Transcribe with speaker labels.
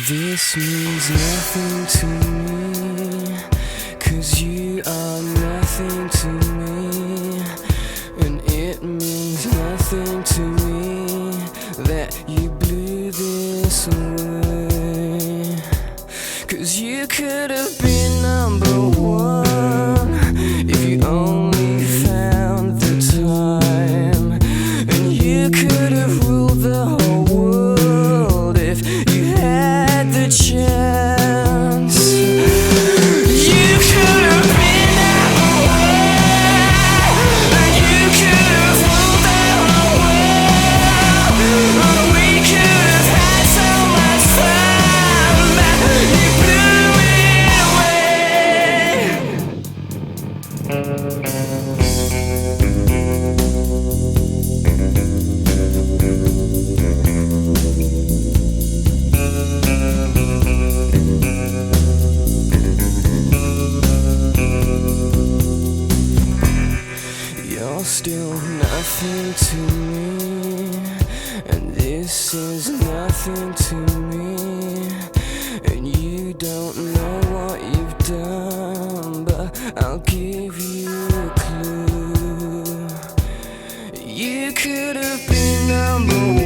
Speaker 1: This means nothing to me, 'cause you are nothing to me. And it means nothing to me that you blew this away. 'Cause you could have been number one if you only found the time. And you could have ruled the whole world if you had the chance. You could have been number one, and you could have ruled the whole world. We could have had so much fun, but you blew it away. You're still nothing to me, and this is nothing to me. And you don't know what you've done, but I'll give you a clue. You could have been number one.